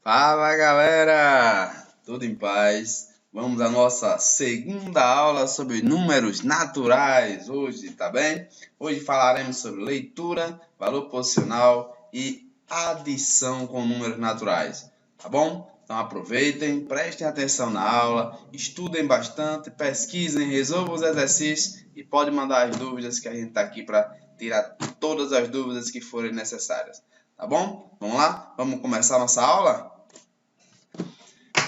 Fala galera, tudo em paz? Vamos à nossa segunda aula sobre números naturais hoje, tá bem? Hoje falaremos sobre leitura, valor posicional e adição com números naturais, tá bom? Então aproveitem, prestem atenção na aula, estudem bastante, pesquisem, resolvam os exercícios e podem mandar as dúvidas que a gente está aqui para tirar todas as dúvidas que forem necessárias, tá bom? Vamos lá? Vamos começar a nossa aula?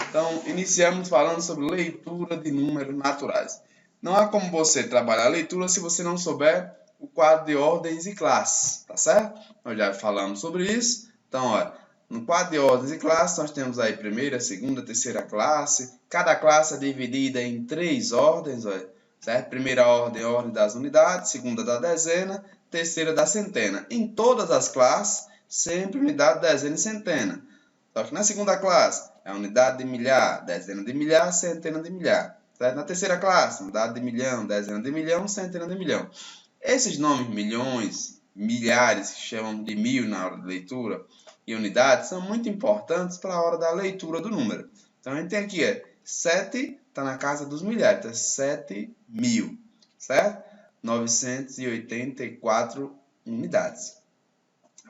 Então, iniciamos falando sobre leitura de números naturais. Não há como você trabalhar a leitura se você não souber o quadro de ordens e classes, tá certo? Nós já falamos sobre isso. Então, olha, no quadro de ordens e classes, nós temos aí primeira, segunda, terceira classe. Cada classe é dividida em 3 ordens, olha, certo? Primeira ordem, ordem das unidades, segunda da dezena, terceira da centena. Em todas as classes, sempre unidade, dezena e centena. Só que na segunda classe, é unidade de milhar, dezena de milhar, centena de milhar. Certo? Na terceira classe, unidade de milhão, dezena de milhão, centena de milhão. Esses nomes milhões, milhares, que chamam de mil na hora de leitura, e unidades, são muito importantes para a hora da leitura do número. Então, a gente tem aqui, 7 está na casa dos milhares, então 7 mil, certo? 984 unidades.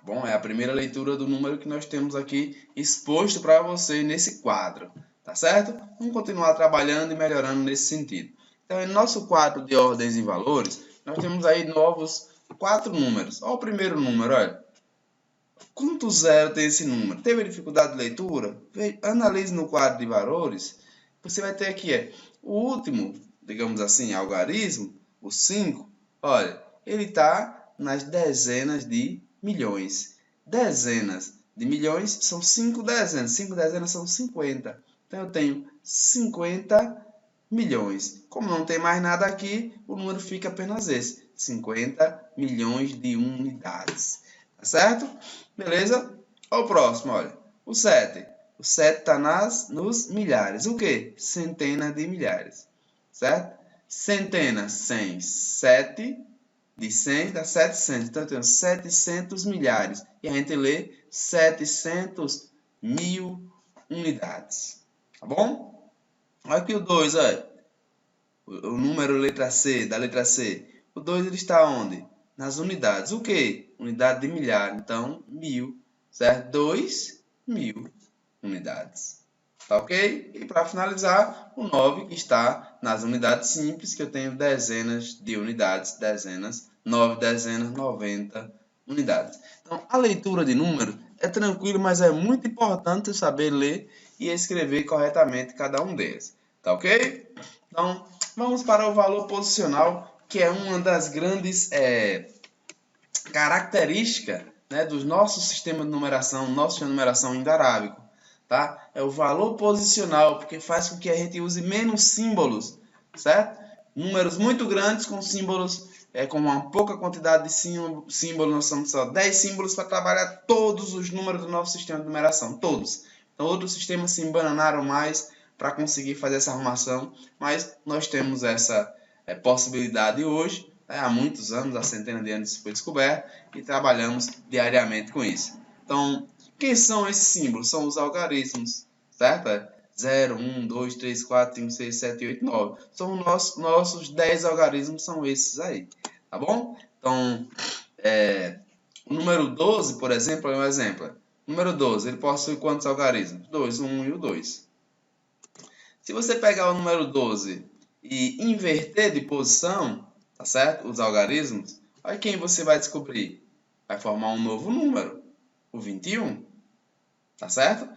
Bom, é a primeira leitura do número que nós temos aqui exposto para você nesse quadro, tá certo? Vamos continuar trabalhando e melhorando nesse sentido. Então, em nosso quadro de ordens e valores, nós temos aí novos 4 números. Olha o primeiro número, olha. Quanto zero tem esse número? Teve dificuldade de leitura? Analise no quadro de valores. Você vai ter aqui, o último, digamos assim, algarismo, o 5. Olha, ele está nas dezenas de milhões. Dezenas de milhões são 5 dezenas. 5 dezenas são 50. Então, eu tenho 50 milhões. Como não tem mais nada aqui, o número fica apenas esse. 50 milhões de unidades. Tá certo? Beleza? Olha o próximo, olha. O 7. O 7 está nos milhares. O quê? Centenas de milhares. Certo? Centena, 100. 7 de 100 dá 700. Então, eu tenho 700 milhares. E a gente lê 700 mil unidades. Tá bom? Olha aqui o 2, olha. O número letra C, da letra C. O 2 ele está onde? Nas unidades. O quê? Unidade de milhar. Então, 1000. Certo? 2000 unidades. Tá ok? E para finalizar, o 9 que está nas unidades simples, que eu tenho dezenas de unidades, dezenas, 9 dezenas, 90 unidades. Então, a leitura de números é tranquilo, mas é muito importante saber ler e escrever corretamente cada um deles. Tá ok? Então, vamos para o valor posicional, que é uma das grandes características, né, do nosso sistema de numeração, nosso sistema de numeração indo-arábico. Tá? É o valor posicional, porque faz com que a gente use menos símbolos, certo? Números muito grandes com símbolos, com uma pouca quantidade de símbolos, nós somos só 10 símbolos para trabalhar todos os números do nosso sistema de numeração, todos. Então, outros sistemas se embananaram mais para conseguir fazer essa arrumação, mas nós temos essa possibilidade hoje, né? Há muitos anos, há centenas de anos isso foi descoberto, e trabalhamos diariamente com isso. Então, quem são esses símbolos? São os algarismos, certo? 0, 1, 2, 3, 4, 5, 6, 7, 8, 9. São nossos 10 algarismos, são esses aí, tá bom? Então, o número 12, por exemplo, é um exemplo. O número 12, ele possui quantos algarismos? 2, o 1 e o 2. Se você pegar o número 12 e inverter de posição, tá certo? Os algarismos, olha quem você vai descobrir. Vai formar um novo número, o 21. Tá certo?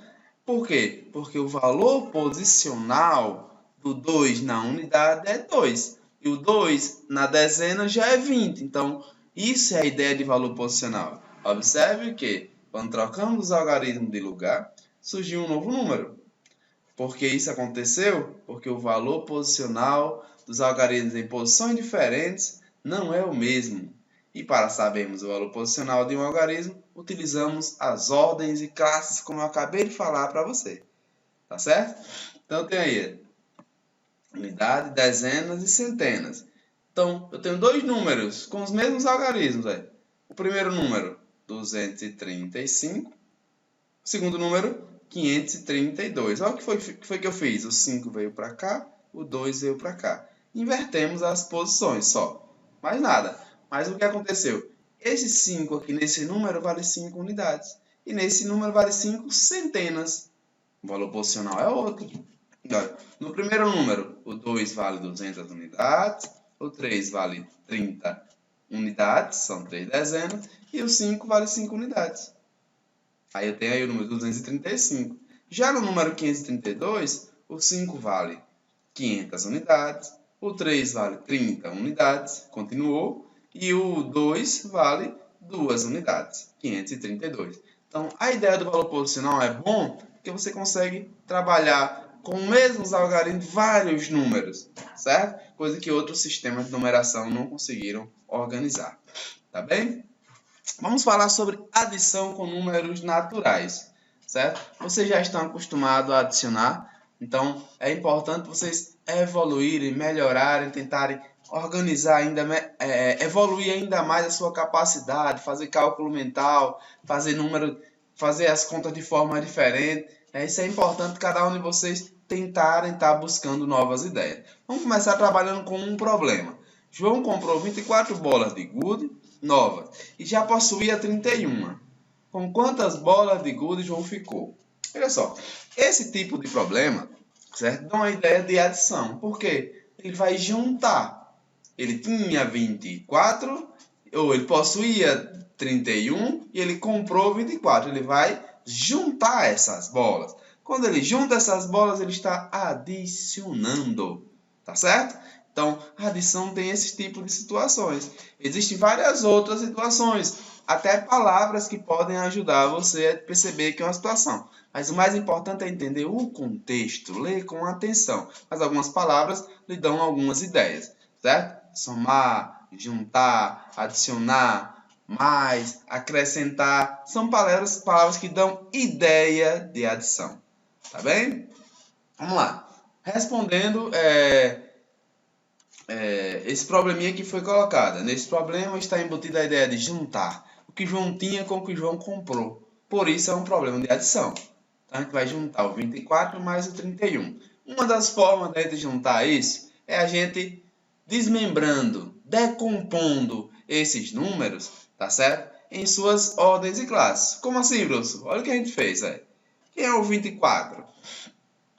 Por quê? Porque o valor posicional do 2 na unidade é 2. E o 2 na dezena já é 20. Então, isso é a ideia de valor posicional. Observe que, quando trocamos os algarismos de lugar, surgiu um novo número. Por que isso aconteceu? Porque o valor posicional dos algarismos em posições diferentes não é o mesmo. E para sabermos o valor posicional de um algarismo, utilizamos as ordens e classes, como eu acabei de falar para você. Tá certo? Então, tem aí unidade, dezenas e centenas. Então, eu tenho dois números com os mesmos algarismos. O primeiro número, 235. O segundo número, 532. Olha o que foi que eu fiz. O 5 veio para cá, o 2 veio para cá. Invertemos as posições só. Mais nada. Mas o que aconteceu? Esse 5 aqui nesse número vale 5 unidades. E nesse número vale 5 centenas. O valor posicional é outro. Olha, no primeiro número, o 2 vale 200 unidades. O 3 vale 30 unidades, são 3 dezenas. E o 5 vale 5 unidades. Aí eu tenho aí o número 235. Já no número 532, o 5 vale 500 unidades, o 3 vale 30 unidades, continuou, e o 2 vale 2 unidades, 532. Então, a ideia do valor posicional é bom porque você consegue trabalhar com os mesmos algarismos vários números, certo? Coisa que outros sistemas de numeração não conseguiram organizar, tá bem? Vamos falar sobre adição com números naturais, certo? Vocês já estão acostumados a adicionar, então é importante vocês evoluírem, melhorarem, tentarem organizar ainda, evoluir ainda mais a sua capacidade, fazer cálculo mental, fazer as contas de forma diferente. Isso é importante, cada um de vocês tentarem estar buscando novas ideias. Vamos começar trabalhando com um problema. João comprou 24 bolas de gude novas e já possuía 31. Com quantas bolas de gude João ficou? Olha só, esse tipo de problema, certo? Dá uma ideia de adição. Por quê? Ele vai juntar. Ele tinha 24, ou ele possuía 31 e ele comprou 24. Ele vai juntar essas bolas. Quando ele junta essas bolas, ele está adicionando. Tá certo? Então, a adição tem esse tipo de situações. Existem várias outras situações, até palavras que podem ajudar você a perceber que é uma situação. Mas o mais importante é entender o contexto, ler com atenção. Mas algumas palavras lhe dão algumas ideias, certo? Somar, juntar, adicionar, mais, acrescentar, são palavras que dão ideia de adição. Tá bem? Vamos lá. Respondendo esse probleminha que foi colocado. Nesse problema está embutida a ideia de juntar o que João tinha com o que João comprou. Por isso é um problema de adição. Então a gente vai juntar o 24 mais o 31. Uma das formas de juntar isso é a gente desmembrando, decompondo esses números, tá certo? Em suas ordens e classes. Como assim, professor? Olha o que a gente fez, velho. Quem é o 24?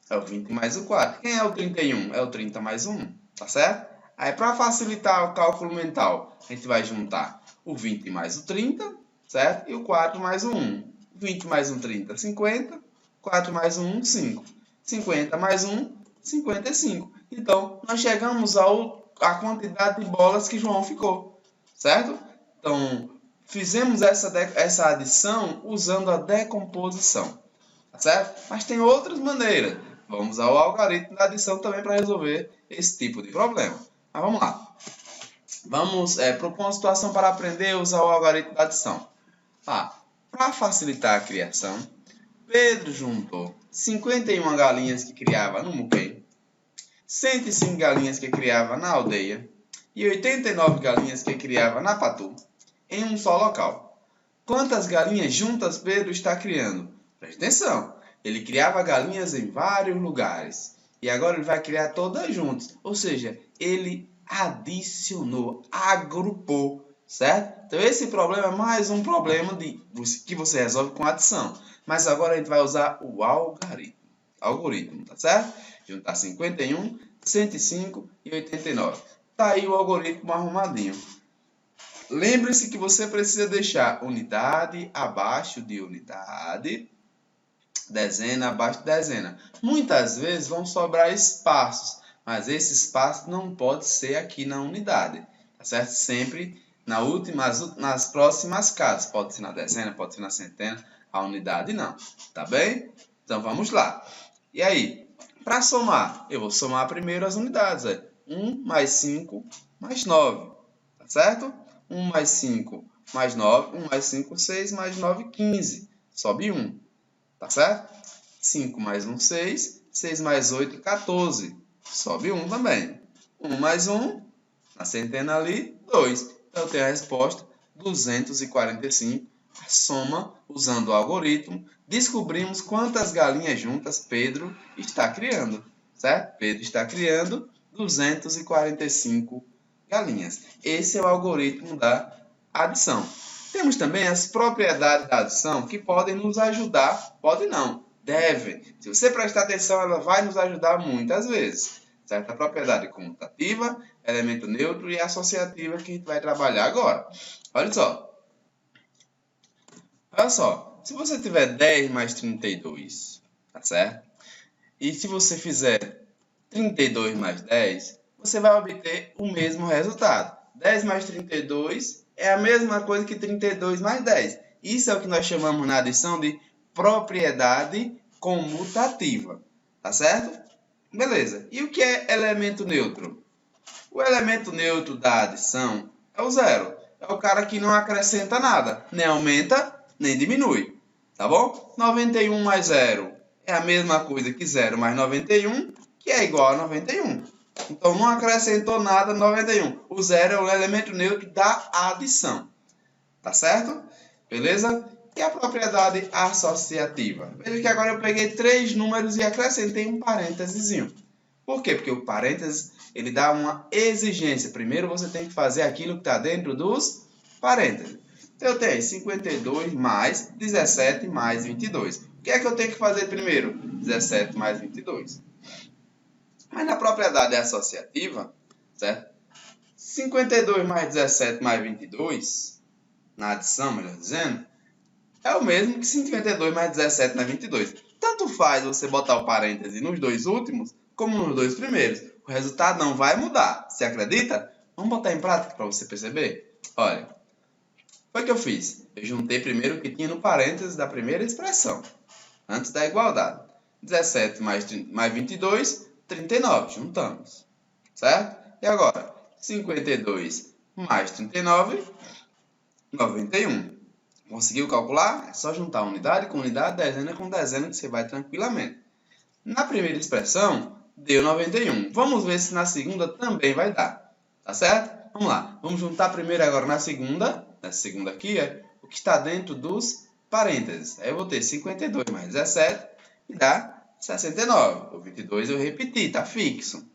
É o 20 mais o 4. Quem é o 31? É o 30 mais 1, tá certo? Aí, para facilitar o cálculo mental, a gente vai juntar o 20 mais o 30, certo? E o 4 mais o 1. 20 mais 1, 30, 50. 4 mais 1, 5. 50 mais 1, 55. Então, nós chegamos à quantidade de bolas que João ficou, certo? Então, fizemos essa adição usando a decomposição, tá certo? Mas tem outras maneiras. Vamos ao algoritmo da adição também para resolver esse tipo de problema. Mas vamos lá. Vamos propor uma situação para aprender a usar o algoritmo da adição. Para facilitar a criação, Pedro juntou 51 galinhas que criava no Muquem, 105 galinhas que criava na aldeia e 89 galinhas que criava na Patu, em um só local. Quantas galinhas juntas Pedro está criando? Preste atenção. Ele criava galinhas em vários lugares. E agora ele vai criar todas juntas. Ou seja, ele adicionou, agrupou, certo? Então esse problema é mais um problema que você resolve com adição. Mas agora a gente vai usar o algoritmo, tá certo? Juntar 51, 105 e 89. Tá aí o algoritmo arrumadinho. Lembre-se que você precisa deixar unidade abaixo de unidade, dezena abaixo de dezena. Muitas vezes vão sobrar espaços, mas esse espaço não pode ser aqui na unidade, tá certo? Sempre nas próximas casas. Pode ser na dezena, pode ser na centena, a unidade não, tá bem? Então vamos lá. E aí, para somar, eu vou somar primeiro as unidades. 1 mais 5 mais 9, tá certo? 1 mais 5 mais 9, 1 mais 5, 6 mais 9, 15. Sobe 1. Tá certo? 5 mais 1, 6. 6 mais 8, 14. Sobe 1 também. 1 mais 1, na centena ali, 2. Então eu tenho a resposta 245 a soma usando o algoritmo, descobrimos quantas galinhas juntas Pedro está criando, certo? Pedro está criando 245 galinhas. Esse é o algoritmo da adição. Temos também as propriedades da adição que podem nos ajudar, pode não, devem. Se você prestar atenção, ela vai nos ajudar muitas vezes. Certo? A propriedade comutativa, elemento neutro e associativa que a gente vai trabalhar agora. Olha só. Olha só, se você tiver 10 mais 32, tá certo? E se você fizer 32 mais 10, você vai obter o mesmo resultado. 10 mais 32 é a mesma coisa que 32 mais 10. Isso é o que nós chamamos na adição de propriedade comutativa, tá certo? Beleza. E o que é elemento neutro? O elemento neutro da adição é o zero. É o cara que não acrescenta nada, nem aumenta, nem diminui, tá bom? 91 mais 0 é a mesma coisa que 0 mais 91, que é igual a 91. Então, não acrescentou nada 91. O zero é o elemento neutro da adição, tá certo? Beleza? E a propriedade associativa? Veja que agora eu peguei 3 números e acrescentei um parênteses. Por quê? Porque o parênteses ele dá uma exigência. Primeiro você tem que fazer aquilo que está dentro dos parênteses. Então, eu tenho 52 mais 17 mais 22. O que é que eu tenho que fazer primeiro? 17 mais 22. Mas na propriedade associativa, certo? 52 mais 17 mais 22, na adição, melhor dizendo, é o mesmo que 52 mais 17 mais 22. Tanto faz você botar o parêntese nos dois últimos, como nos dois primeiros. O resultado não vai mudar. Você acredita? Vamos botar em prática para você perceber? Olha, foi o que eu fiz. Eu juntei primeiro o que tinha no parêntese da primeira expressão, antes da igualdade. 17 mais 22, 39. Juntamos. Certo? E agora? 52 mais 39, 91. Conseguiu calcular? É só juntar unidade com unidade, dezena com dezena, que você vai tranquilamente. Na primeira expressão, deu 91. Vamos ver se na segunda também vai dar. Tá certo? Vamos lá. Vamos juntar primeiro agora na segunda. Nessa segunda aqui, o que está dentro dos parênteses. Aí eu vou ter 52 mais 17 e dá 69. O 22 eu repeti, está fixo.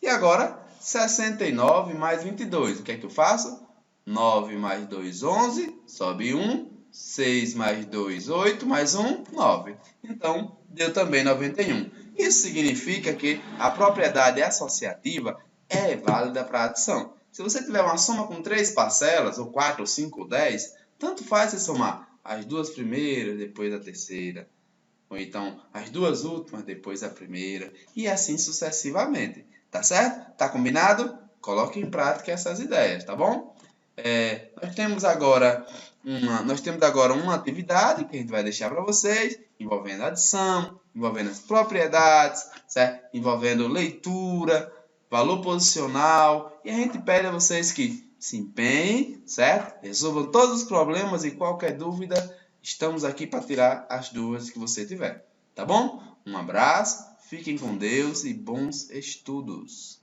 E agora, 69 mais 22. O que é que eu faço? 9 mais 2, 11. Sobe 1. 6 mais 2, 8. Mais 1, 9. Então, deu também 91. Isso significa que a propriedade associativa é válida para a adição. Se você tiver uma soma com 3 parcelas, ou 4, ou 5, ou 10, tanto faz você somar as duas primeiras, depois a terceira. Ou então, as duas últimas, depois a primeira. E assim sucessivamente. Tá certo? Tá combinado? Coloque em prática essas ideias, tá bom? Nós temos agora uma atividade que a gente vai deixar para vocês, envolvendo adição, envolvendo as propriedades, certo? Envolvendo leitura, valor posicional, e a gente pede a vocês que se empenhem, certo? Resolvam todos os problemas e qualquer dúvida, estamos aqui para tirar as dúvidas que você tiver, tá bom? Um abraço, fiquem com Deus e bons estudos!